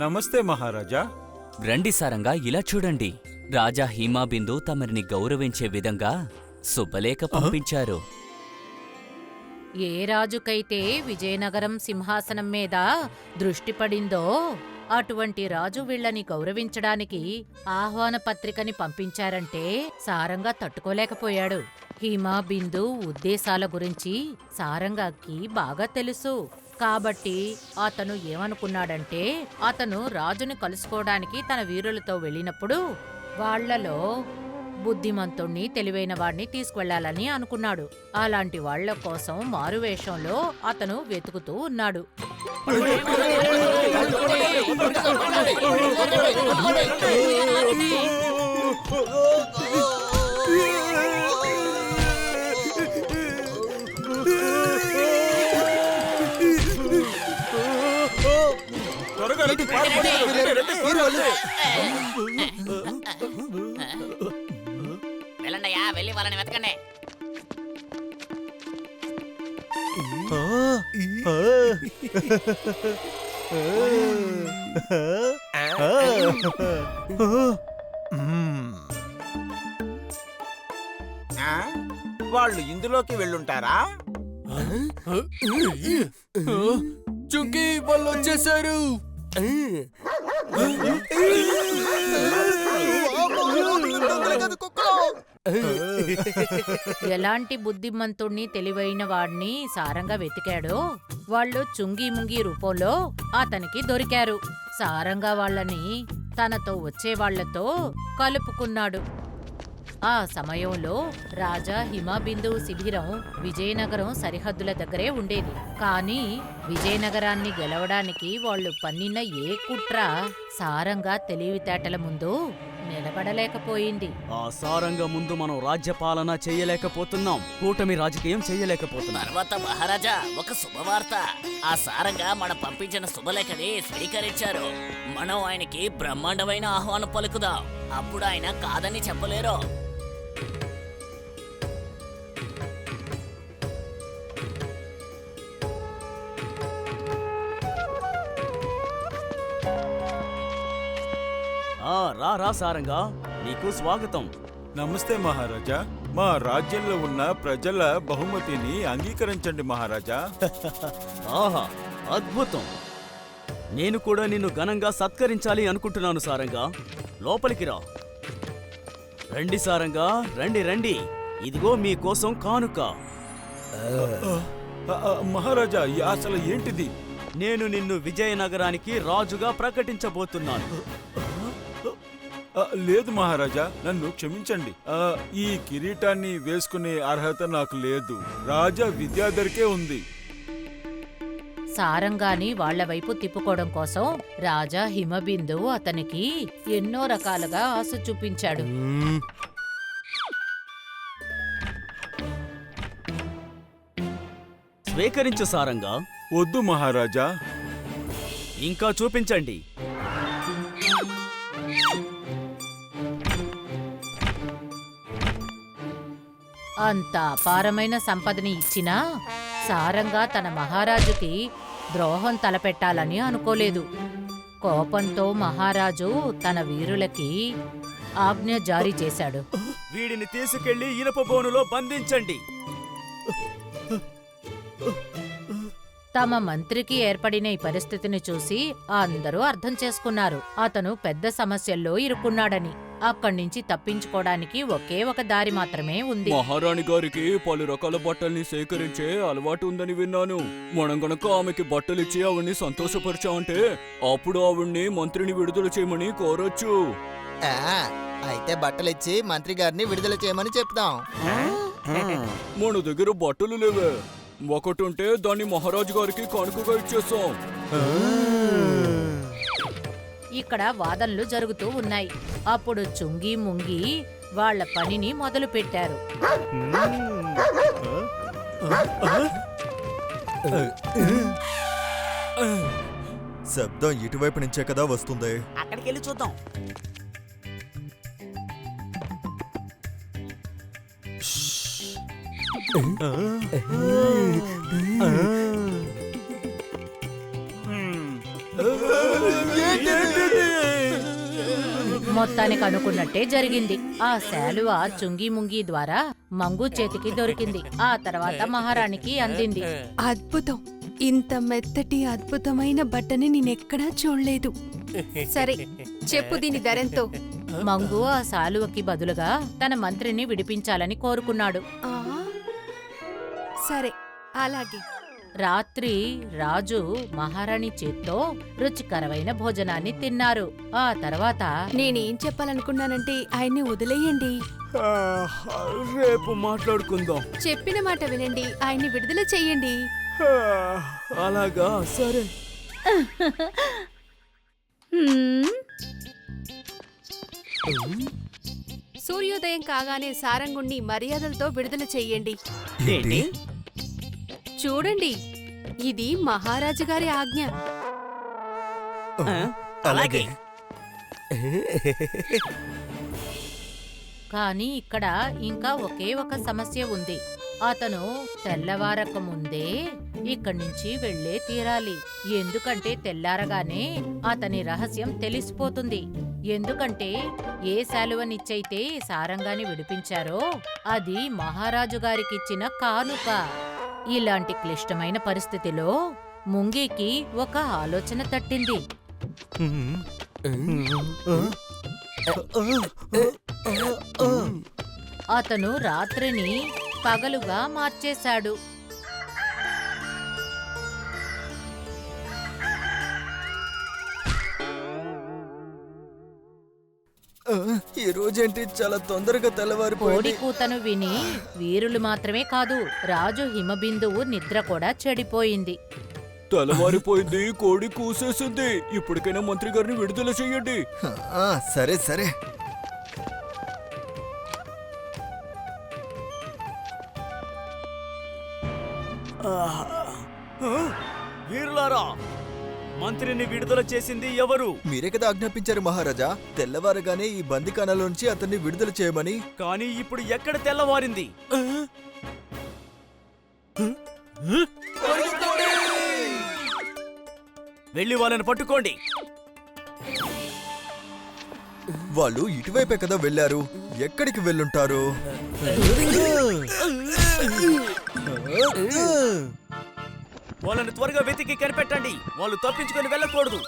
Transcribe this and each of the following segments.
నమస్తే మహారాజా. రండి సారంగా, ఇలా చూడండి. రాజా హీమాబిందు తమరిని గౌరవించే విధంగా శుభలేఖ పంపించారు. ఏ రాజుకైతే విజయనగరం సింహాసనం మీద దృష్టి పడిందో అటువంటి రాజు వీళ్ళని గౌరవించడానికి ఆహ్వాన పత్రికని పంపించారంటే సారంగా తట్టుకోలేకపోయాడు. హిమాబిందు ఉద్దేశాల గురించి సారంగాకి బాగా తెలుసు. కాబట్టి అతను ఏమనుకున్నాడంటే అతను రాజుని కలుసుకోవడానికి తన వీరులతో వెళ్ళినప్పుడు వాళ్లలో బుద్ధిమంతుణ్ణి, తెలివైన వాణ్ణి తీసుకువెళ్లాలని అనుకున్నాడు. అలాంటి వాళ్ల కోసం మారువేషంలో అతను వెతుకుతూ ఉన్నాడు. వెళ్ళండియా, వెళ్ళి వాళ్ళని వెతకండి. వాళ్ళు ఇందులోకి వెళ్ళుంటారా? చుంకీ వాళ్ళు వచ్చేసారు. ఎలాంటి బుద్ధిమంతుణ్ణి, తెలివైన వాడిని సారంగా వెతికాడో వాళ్ళు చుంగి ముంగి రూపంలో అతనికి దొరికారు. సారంగా వాళ్ళని తనతో వచ్చే వాళ్లతో కలుపుకున్నాడు. ఆ సమయంలో రాజా హిమబిందు శిబిరం విజయనగరం సరిహద్దుల దగ్గరే ఉండేది. కానీ విజయనగరాన్ని గెలవడానికి వాళ్ళు పన్నిన ఏ కుట్ర సారంగా తెలివితేటల ముందు నిలబడలేకపోయింది. ఆ సారంగా ముందు మనం రాజ్యపాలన చేయలేకపోతున్నాం, కూటమి రాజకీయం చేయలేకపోతున్నాం. తర్వాత మహారాజా, ఒక శుభవార్త. ఆ సారంగా మనం పంపించిన శుభలేఖని స్వీకరించారు. మనం ఆయనకి బ్రహ్మాండమైన ఆహ్వానం పలుకుదాం. అప్పుడు ఆయన కాదని చెప్పలేరు. రా సారంగా, నీకు స్వాగతం. నమస్తే మహారాజా. మా రాజ్యంలో ఉన్న ప్రజల బహుమతిని అంగీకరించండి మహారాజా. ఆహా, అద్భుతం. నేను కూడా నిన్ను ఘనంగా సత్కరించాలి అనుకుంటున్నాను సారంగా. లోపలికి రా. రండి సారంగా, రండి రండి. ఇదిగో మీకోసం కానుక. మహారాజా, అసలు ఏంటిది? నేను నిన్ను విజయనగరానికి రాజుగా ప్రకటించబోతున్నాను. లేదు మహారాజా, నన్ను క్షమించండి. ఈ కిరీటాన్ని వేసుకునే అర్హత నాకు లేదు. రాజా విద్యాధర్కే ఉంది. సారంగాని వాళ్ల వైపు తిప్పుకోవడం కోసం రాజా హిమబిందు అతనికి ఎన్నో రకాలుగా ఆశ చూపించాడు. స్వీకరించు సారంగా. వద్దు మహారాజా. ఇంకా చూపించండి. అంత అపారమైన సంపదని ఇచ్చినా సారంగా తన మహారాజుకి ద్రోహం తలపెట్టాలని అనుకోలేదు. కోపంతో మహారాజు తన వీరులకి ఆజ్ఞ జారీ చేశాడు. వీడిని తీసుకెళ్లి ఇనుప బోనులో బంధించండి. తమ మంత్రికి ఏర్పడిన ఈ పరిస్థితిని చూసి అందరూ అర్థం చేసుకున్నారు. అతను పెద్ద సమస్యల్లో ఇరుక్కున్నాడని. అక్కడి నుంచి తప్పించుకోవడానికి ఒకే ఒక దారి మాత్రమే ఉంది. మహారాణి గారికి పలు రకాల బట్టల్ని సేకరించే అలవాటు ఉందని విన్నాను. మనం గనక ఆమెకి బట్టలిచ్చి ఆవిడ్ని సంతోషపరిచామంటే అప్పుడు ఆవిడ్ని మంత్రిని విడుదల చేయమని కోరొచ్చు. అయితే బట్టలిచ్చి మంత్రి గారిని విడుదల చేయమని చెప్తాం. మన దగ్గర బట్టలు లేవే. ఒకటుంటే దాన్ని మహారాజు గారికి కానుకగా ఇచ్చేస్తాం. ఇక్కడ వాదనలు జరుగుతూ ఉన్నాయి. అప్పుడు చుంగి ముంగి వాళ్ల పనిని మొదలు పెట్టారు. శబ్దం ఇటువైపు నుంచే కదా వస్తుంది. అక్కడికి వెళ్ళి చూద్దాం. మొత్తానికి అనుకున్నట్టే జరిగింది. ఆ శాలువ చుంగి ముంగి ద్వారా మంగు చేతికి దొరికింది. ఆ తర్వాత మహారాణికి అందింది. అద్భుతం! ఇంత మెత్తటి అద్భుతమైన బట్టని నేనెక్కడా చూడలేదు. సరే, చెప్పు దీని ధరెంతో? మంగు ఆ శాలువకి బదులుగా తన మంత్రిని విడిపించాలని కోరుకున్నాడు. ఆ, సరే, అలాగే. రాత్రి రాజు మహారాణి చేత్తో రుచికరమైన భోజనాన్ని తిన్నారు. ఆ తర్వాత నేనేం చెప్పాలనుకున్నానంటే ఆయన్ని వదిలేయండి. రేపు మాట్లాడుకుందాం. చెప్పిన మాట వినండి, ఆయన్ని విడుదల చెయ్యండి. అలాగా, సరే. సూర్యోదయం కాగానే సారంగుణ్ణి మర్యాదలతో విడుదల చెయ్యండి. ఏంటి? చూడండి, ఇది మహారాజు గారి ఆజ్ఞ. అలాగే. కానీ ఇక్కడ ఇంకా ఒకే ఒక సమస్య ఉంది. అతను తెల్లవారక ముందే ఇక్కడి నుంచి వెళ్లే తీరాలి. ఎందుకంటే తెల్లారగానే అతని రహస్యం తెలిసిపోతుంది. ఎందుకంటే ఏ శాలువనిచ్చైతే సారంగాని విడిపించారో అది మహారాజు గారికిచ్చిన కానుక. ఇలాంటి క్లిష్టమైన పరిస్థితిలో ముంగికి ఒక ఆలోచన తట్టింది. అతను రాత్రిని పగలుగా మార్చేశాడు. ఈ రోజేంటి చాలా తొందరగా కోడి తెల్లవారిపోయింది. కూతను విని వీరులు మాత్రమే కాదు, రాజు హిమబిందువు నిద్ర కూడా చెడిపోయింది. తెల్లవారిపోయింది, కోడి కూసేసింది. ఇప్పటికైనా మంత్రి గారిని విడుదల చెయ్యండి. సరే సరే. వీరులారా, మంత్రిని విడుదల చేసింది ఎవరు? మీరే కదా ఆజ్ఞాపించారు మహారాజా, తెల్లవారగానే ఈ బందికానలోంచి అతన్ని విడుదల చేయమని. కానీ ఇప్పుడు ఎక్కడ తెల్లవారింది? వెళ్ళి వాళ్ళని పట్టుకోండి. వాళ్ళు ఇటువైపే కదా వెళ్ళారు. ఎక్కడికి వెళ్ళుంటారు? వాళ్ళని త్వరగా వెతికి కనిపెట్టండి. వాళ్ళు తప్పించుకొని వెళ్ళకూడదు.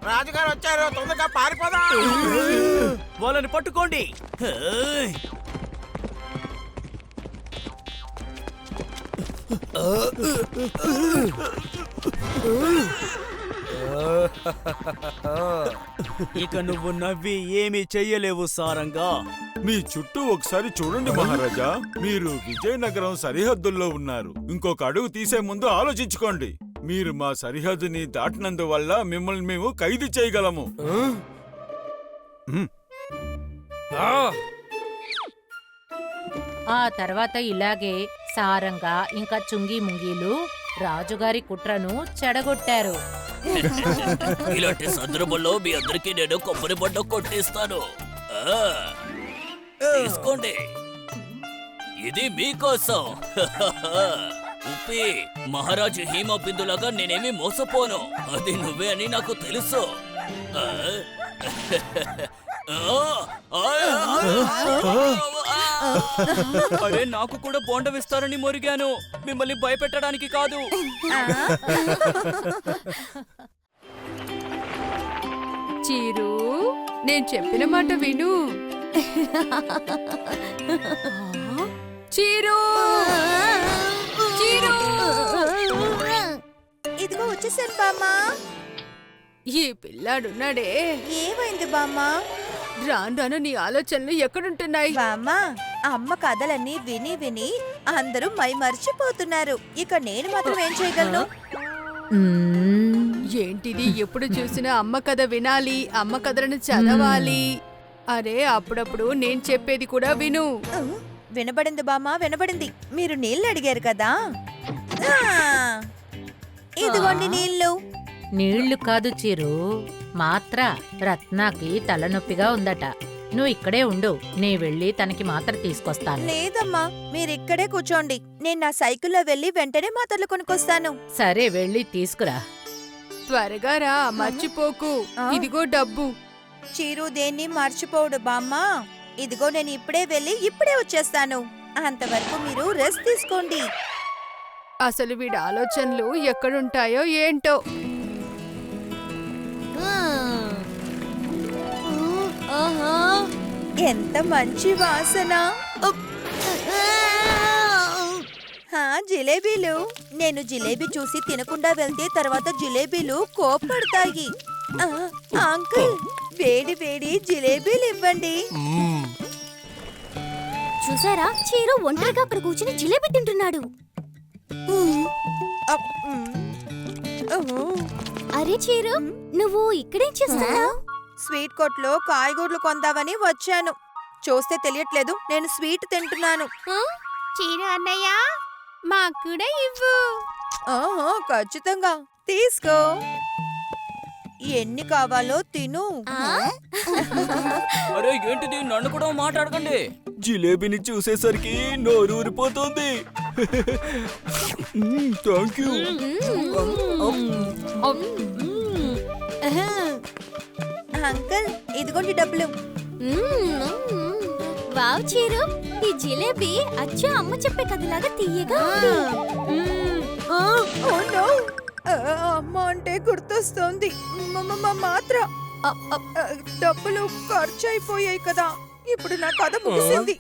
రాజుగారు వచ్చారు, తొందరగా పారిపోదా. వాళ్ళని పట్టుకోండి. ఇక నువ్వు నవ్వి ఏమీ చెయ్యలేవు సారంగా. మీ చుట్టూ ఒకసారి చూడండి మహారాజా. మీరు విజయనగరం సరిహద్దుల్లో ఉన్నారు. ఇంకొక అడుగు తీసే ముందు ఆలోచించుకోండి. మీరు మా సరిహద్దుని దాటినందువల్ల మిమ్మల్ని మేము ఖైదు చేయగలము. ఆ తర్వాత ఇలాగే సారంగా ఇంకా చుంగి ముంగీలు రాజుగారి కుట్రను చెడగొట్టారు. ఇలాంటి సందర్భంలో మీ అందరికీ నేను కొబ్బరి బండ కొట్టిస్తాను. తీసుకోండి, ఇది మీకోసం. ఉప్పి, మహారాజు హీమ బిందులాగా నేనేమి మోసపోను. అది నువ్వే అని నాకు తెలుసు. అరే, నాకు కూడా బోండం ఇస్తారని మొరిగాను, మిమ్మల్ని భయపెట్టడానికి కాదు. చీరు, నేను చెప్పిన మాట విను. చీరు, చీరు, ఇదిగో వచ్చేసాను బామ్మా. ఈ పిల్లాడున్నాడే, ఏమైంది బామ్మా? రాను రాను నీ ఆలోచనలు ఎక్కడుంటున్నాయి? బామ్మా, అమ్మ కథలన్నీ విని విని అందరూ మై మర్చిపోతున్నారు. ఇక నేను మాత్రం ఏం చేయగలను? ఏంటిది? ఎప్పుడు చూసినా అమ్మ కథ వినాలి, అమ్మ కథలను చదవాలి. అరే అప్పుడప్పుడు నేను చెప్పేది కూడా విను. వినబడింది బామ్మ, వినబడింది. మీరు నీళ్ళు అడిగారు కదా. ఆ, ఇదిగోండి నీళ్ళు. నీళ్లు కాదు చీరు, మాత్ర. రత్నాకి తలనొప్పిగా ఉందట. నువ్వు ఇక్కడే ఉండు, నే వెళ్ళి తనకి మాత్ర తీసుకొస్తాను. లేదమ్మా, మీరిక్కడే కూర్చోండి. నేను నా సైకిల్లో వెళ్ళి వెంటనే మాత్రలు కొనుక్కొస్తాను. సరే వెళ్ళి తీసుకురా. త్వరగా రా, మర్చిపోకు. ఆ? ఇదిగో డబ్బు. చీరు దేన్ని మర్చిపోడు బామ్మ. ఇదిగో నేను ఇప్పుడే వెళ్ళి ఇప్పుడే వచ్చేస్తాను. అంతవరకు మీరు రెస్ట్ తీసుకోండి. అసలు వీడి ఆలోచనలు ఎక్కడుంటాయో ఏంటో. ఎంత మంచి వాసన. ఉప్. హా, జిలేబీలు. నేను జిలేబీ చూసి తినకుండా వెళ్తే తర్వాత జిలేబీలు కోప్పడతాయి. ఆ, అంకుల్, వేడి వేడి జిలేబీలు ఇవ్వండి. చూసారా, చీరు ఒంటరిగా అక్కడ కూర్చుని జిలేబీ తింటున్నాడు. అప్, ఓహో. అరే చీరు, నువ్వు ఇక్కడేం చేస్తున్నావు? స్వీట్ కొట్లో కాయగూరలు కొందామని వచ్చాను. చూస్తే తెలియట్లేదు, నేను స్వీట్ తింటున్నాను. చీరు అన్నయ్య, మాకు కూడా ఇవ్వు. ఆహా, ఖచ్చితంగా తీసుకో. ఎన్ని కావాలో తిను. అరే ఏంటిది, నన్ను కూడా మాట్లాడకండి. జిలేబీని చూసేసరికి నోరు ఊరిపోతుంది. Thank you. అంకుల్, ఇదిగోండి డబ్బులు. వావ్ చీరు, ఈ జిలేబీ అచ్చా అమ్మ చెప్పే కథలాగా తీయగా ఉంది. ఓ నో, అమ్మ అంటే గుర్తొస్తోంది. మాత్ర డబ్బులు ఖర్చు అయిపోయాయి కదా. ఇప్పుడు నా కథ ముగిసింది.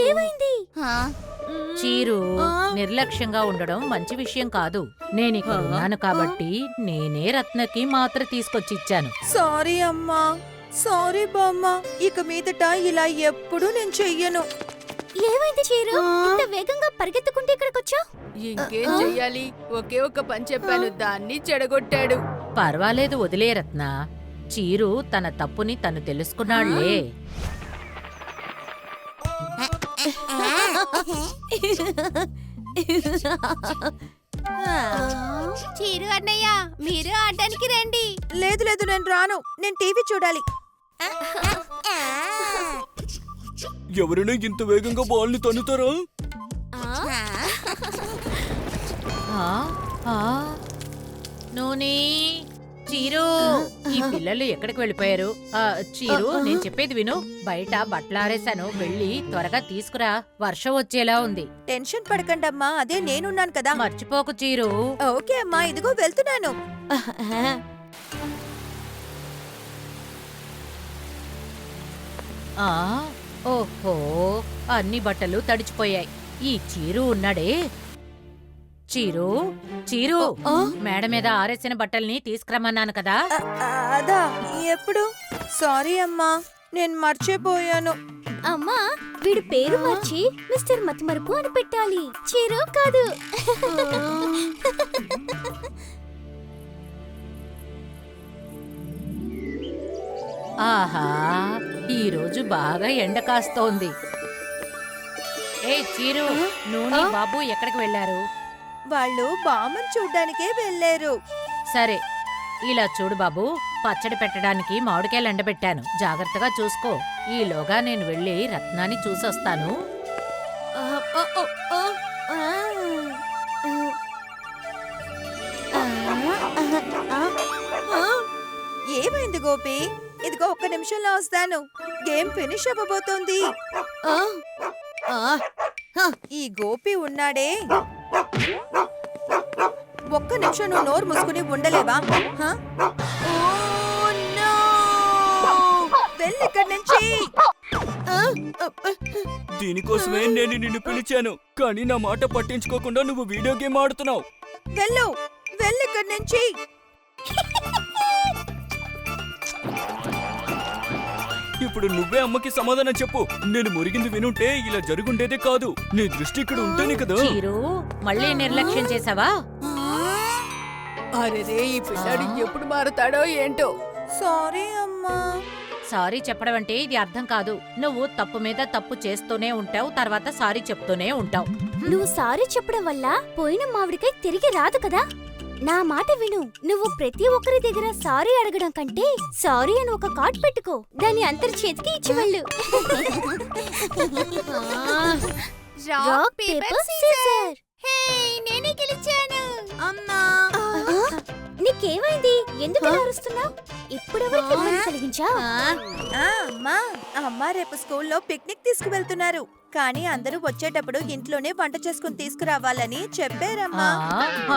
ఏమైంది? చీరు, నిర్లక్ష్యంగా ఉండడం మంచి విషయం కాదు. నేనిక్కడ ఉన్నాను కాబట్టి నేనే రత్నకి మాత్ర తీసుకొచ్చిచ్చాను. సారీ అమ్మా, సారీ బామ్మ. ఇక మీదట ఇలా ఎప్పుడు నేను చెయ్యను. ఏమైంది చీరు, ఇంత వేగంగా పరిగెత్తుకుంటే ఇక్కడికి వచ్చావు? ఇంకేం చెయ్యాలి, ఒకే ఒక్క పని చెప్పాను, దాన్ని చెడగొట్టాడు. పర్వాలేదు, వదిలే రత్న. చీరు తన తప్పుని తను తెలుసుకున్నాళ్లే. చీరు అన్నయ్య, మీరు ఆడడానికి రండి. లేదు లేదు, నేను రాను. నేను టీవీ చూడాలి. ఎవరైనా ఇంత వేగంగా బాల్ని తన్నుతారా? నూనె, చీరు, ఈ పిల్లలు ఎక్కడికి వెళ్ళిపోయారు? చీరు, నేను చెప్పేది విను. బయట బట్టలారేశాను, వెళ్ళి త్వరగా తీసుకురా. వర్షం వచ్చేలా ఉంది. టెన్షన్ పడకండి అమ్మా, అదే నేనున్నాను కదా. మర్చిపోకు చీరు. ఓకే అమ్మా, ఇదిగో వెళ్తున్నాను. ఓహో, అన్ని బట్టలు తడిచిపోయాయి. ఈ చీరు ఉన్నాడే. చీరు, చీరు, మేడ మీద ఆరేసిన బట్టల్ని తీసుకురమ్మన్నాను కదా. అదా, ఎప్పుడు? సారీ అమ్మా, నేను మర్చిపోయాను. అమ్మా, వీడి పేరు మార్చి మిస్టర్ మతిమరుపు అని పెట్టాలి, చీరు కాదు. ఆహా, ఈ రోజు బాగా ఎండ కాస్తోంది. ఏ చీరు, నూనె బాబు ఎక్కడికి వెళ్ళారు? వాళ్ళు బామ్మని చూడ్డానికే వెళ్ళారు. సరే, ఇలా చూడు బాబు, పచ్చడి పెట్టడానికి మామిడికాయలు ఎండబెట్టాను. జాగ్రత్తగా చూసుకో. ఈలోగా నేను వెళ్ళి రత్నాన్ని చూసొస్తాను. ఏమైంది గోపి? ఇదిగో ఒక్క నిమిషంలో వస్తాను. గేమ్ ఫినిష్ అవ్వబోతోంది. ఈ గోపి ఉన్నాడే, ఒక్క నిమిషం నువ్వు నోరు మూసుకుని ఉండలేవా? వెళ్ళిక్కడి నుంచి. దీనికోసమే నేను నిన్ను పిలిచాను, కానీ నా మాట పట్టించుకోకుండా నువ్వు వీడియో గేమ్ ఆడుతున్నావు. వెళ్ళు, వెళ్ళిక్కడి నుంచి. ఇప్పుడు నువ్వే అమ్మకి సమాధానం చెప్పు. నేను మురిగింది వినుంటే ఇలా జరుగుండేదే కాదు. నీ దృష్టి ఇక్కడ ఉంటేనే కదా. చీరు, మళ్ళీ నిర్లక్ష్యం చేసావా? అరే, ఈ పిల్లాడు ఎప్పుడు మారుతాడో ఏంటో. సారీ అమ్మా, సారీ చెప్పడం అంటే ఇది అర్థం కాదు. నువ్వు తప్పు మీద తప్పు చేస్తూనే ఉంటావు, తర్వాత సారీ చెప్తూనే ఉంటావు. నువ్వు సారీ చెప్పడం వల్ల పోయిన మామిడికాయ తిరిగి రాదు కదా. నా మాట విను. నువ్వు ప్రతి ఒక్కరి దగ్గర సారీ అడగడం కంటే సారీ అని ఒక కార్డ్ పెట్టుకో, దాన్ని అందరి చేతికి ఇచ్చి వెళ్ళు. Rock paper scissor. హే, నేనే గెలిచాను. అమ్మా, నీకేమైంది? ఎందుకు అరుస్తున్నావు? ఇప్పుడెవరికి ఇబ్బంది కలిగించావు? అమ్మా, అమ్మ రేపు స్కూల్లో పిక్నిక్ తీసుకువెళ్తున్నారు. కానీ అందరూ వచ్చేటప్పుడు ఇంట్లోనే వంట చేసుకుని తీసుకురావాలని చెప్పారమ్మా.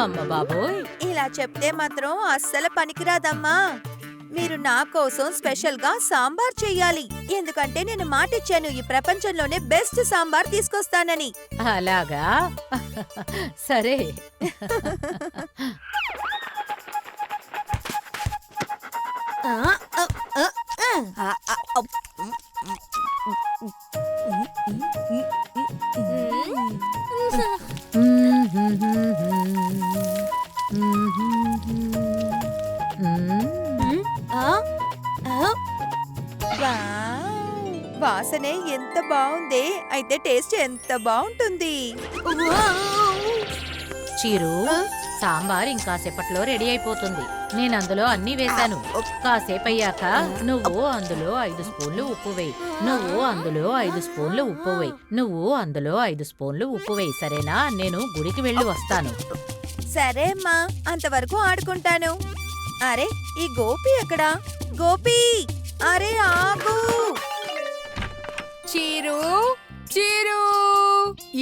అమ్మ బాబోయ్, ఇలా చెప్తే మాత్రం అస్సలు పనికిరాదమ్మా. మీరు నా కోసం స్పెషల్ గా సాంబార్ చెయ్యాలి. ఎందుకంటే నేను మాటిచ్చాను ఈ ప్రపంచంలోనే బెస్ట్ సాంబార్ తీసుకొస్తానని. అలాగా? సరే. వాసనే ఎంత బాగుంది. అయితే టేస్ట్ ఎంత బాగుంటుంది. చీరు, సాంబార్ ఇంకాసేపట్లో రెడీ అయిపోతుంది. నేను అందులో అన్నీ వేశాను. కాసేపు అయ్యాక నువ్వు అందులో 5 స్పూన్లు ఉప్పు వేయి. నువ్వు అందులో 5 స్పూన్లు ఉప్పు వేయి. నువ్వు అందులో 5 స్పూన్లు ఉప్పు వేయి. సరేనా? నేను గుడికి వెళ్ళి వస్తాను. సరే అమ్మా, అంతవరకు ఆడుకుంటాను. అరే, ఈ గోపి ఎక్కడా? గోపి, అరే ఆగు. చీరు, చీరు,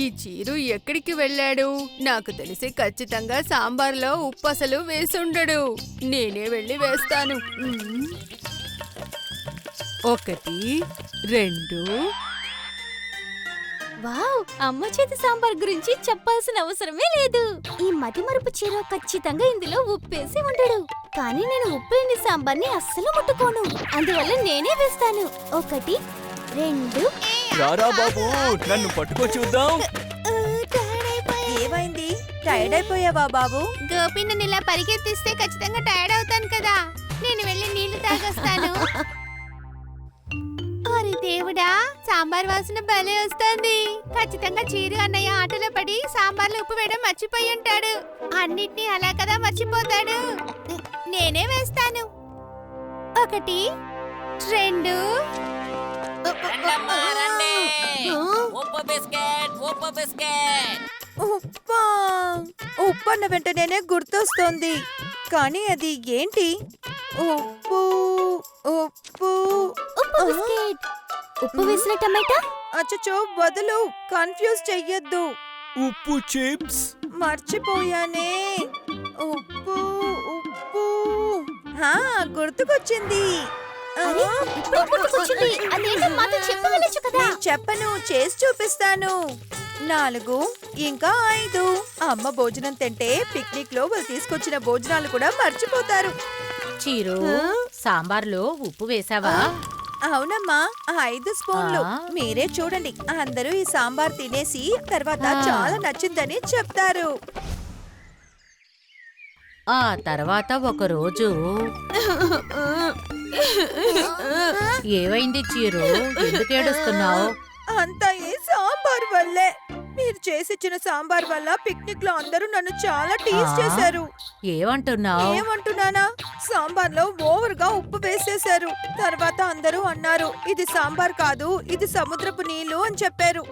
ఈ చీరు ఎక్కడికి వెళ్ళాడు? నాకు తెలిసి ఖచ్చితంగా సాంబార్లో ఉప్పు అసలు వేసుండడు. నేనే వెళ్ళి వేస్తాను. 1, 2. వావ్, అమ్మ చేతి సాంబార్ గురించి చెప్పాల్సిన అవసరమే లేదు. ఈ మతిమరుపు చీర ఖచ్చితంగా ఇందులో ఉప్పేసి ఉండడు. కానీ నేను ఉప్పేని సాంబార్ని అస్సలు ముట్టుకోను. అందువల్ల నేనే వేస్తాను. 1, 2. రారా బాబు, నన్ను పట్టుకో చూద్దాం. ఏమైంది? టైర్డ్ అయిపోయావా బాబు? గోపి నన్ను ఇలా పరిగెత్తిస్తే ఖచ్చితంగా టైర్డ్ అవుతాను కదా. నేను వెళ్ళి నీళ్లు తాగొస్తాను. అరే దేవుడా, సాంబార్ వాసన భలే వస్తుంది. ఖచ్చితంగా చీరు అన్నయ్య ఆటలో పడి సాంబార్లో ఉప్పు వేయడం మర్చిపోయి ఉంటాడు. అన్నిటినీ అలా కదా మర్చిపోతాడు. నేనే వేస్తాను. 1, 2. రండమ్మా, రండి. ఉప్పు బిస్కెట్, ఉప్పు బిస్కెట్. ఉప్పా! ఉప్పన్న వెంటనే గుర్తొస్తోంది. కానీ అది ఏంటి? ఉప్పు, ఉప్పు, ఉప్పు బిస్కెట్. ఉప్పు వేసిన టమాటా? అచ్చచో, వదులు. కన్ఫ్యూజ్ చెయ్యొద్దు. ఉప్పు చిప్స్. మర్చిపోయానే. ఉప్పు, ఉప్పు. హా, గుర్తుకొచ్చింది. అరే, ఇప్పుడు గుర్తుకొచ్చింది. అదేంటో మాతో చెప్పవలెచ్చు కదా. నేను చెప్పను, చేసి చూపిస్తాను. 4 ఇంకా 5. అమ్మ భోజనం తింటే పిక్నిక్ లో వాళ్ళు తీసుకొచ్చిన భోజనాలు కూడా మర్చిపోతారు. చీరు, సాంబార్లో ఉప్పు వేసావా? అవునమ్మా, 5 స్పూన్లు. మీరే చూడండి, అందరూ ఈ సాంబార్ తినేసి తర్వాత చాలా నచ్చిందని చెప్తారు. ఆ తర్వాత ఒక రోజు ఏమైంది చీరు? ఎందుకు ఏడుస్తున్నావు? అంతా ఈ సాంబార్ వల్లే. మీరు చేసిచ్చిన సాంబార్ వల్ల పిక్నిక్ లో అందరూ నన్ను చాలా టీజ్ చేశారు. ఏమంటున్నావు? ఏమంటున్నానా? సాంబార్ లో ఓవర్ గా ఉప్పు వేసేశారు. తర్వాత అందరూ అన్నారు ఇది సాంబార్ కాదు, ఇది సముద్రపు నీళ్లు అని చెప్పారు.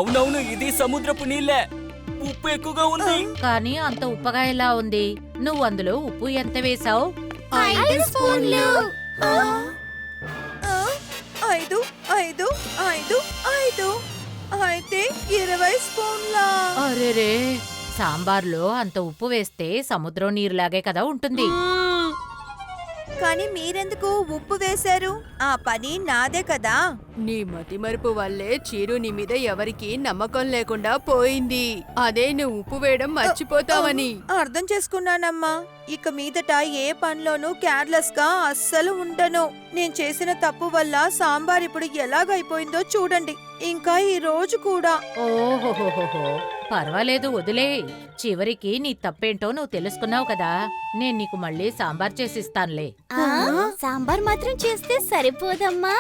అవునవును, ఇది సముద్రపు నీళ్ళే. ఉప్పు ఎక్కువగా ఉంది. కానీ అంత ఉప్పగా ఎలా ఉంది? నువ్వు అందులో ఉప్పు ఎంత వేశావు? 5 స్పూన్లు. 5, 5, 5, 5. అయితే 20 స్పూన్ల. అరెరే, సాంబార్లో అంత ఉప్పు వేస్తే సముద్రం నీరులాగే కదా ఉంటుంది. కానీ మీరెందుకు ఉప్పు వేశారు? ఆ పని నాదే కదా. నీ మతిమరుపు వల్లే చీరు నీ మీద ఎవరికి నమ్మకం లేకుండా పోయింది. అదే నువ్వు ఉప్పు వేయడం మర్చిపోతావని. అర్థం చేసుకున్నానమ్మా. ఇక మీదట ఏ పనిలోనూ కేర్లెస్ గా అస్సలు ఉండను. నేను చేసిన తప్పు వల్ల సాంబార్ ఇప్పుడు ఎలాగైపోయిందో చూడండి. ఇంకా ఈ రోజు కూడా. ఓహోహోహో, పర్వాలేదు వదిలే. చివరికి నీ తప్పేంటో నువ్వు తెలుసుకున్నావు కదా. నేను నీకు మళ్ళీ సాంబార్ చేసిస్తానులే. సాంబార్ మాత్రం చేస్తే సరిపోదమ్మా.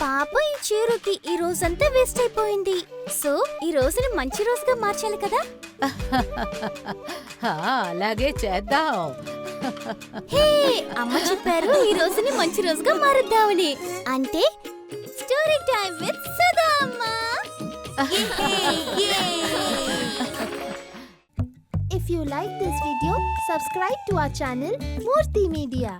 పాప ఈ చీరుకి ఈ రోజంతా వేస్ట్ అయిపోయింది. సో ఈ రోజుని మంచి రోజుగా మార్చాలి కదా. అలాగే చేద్దాం. హే, అమ్మ చెప్పారు ఈ రోజుని మంచి రోజుగా మారుద్దామని. అంటే స్టోరీ టైం విత్ సుధా అమ్మ. If you like this video, subscribe to our channel Murthy Media.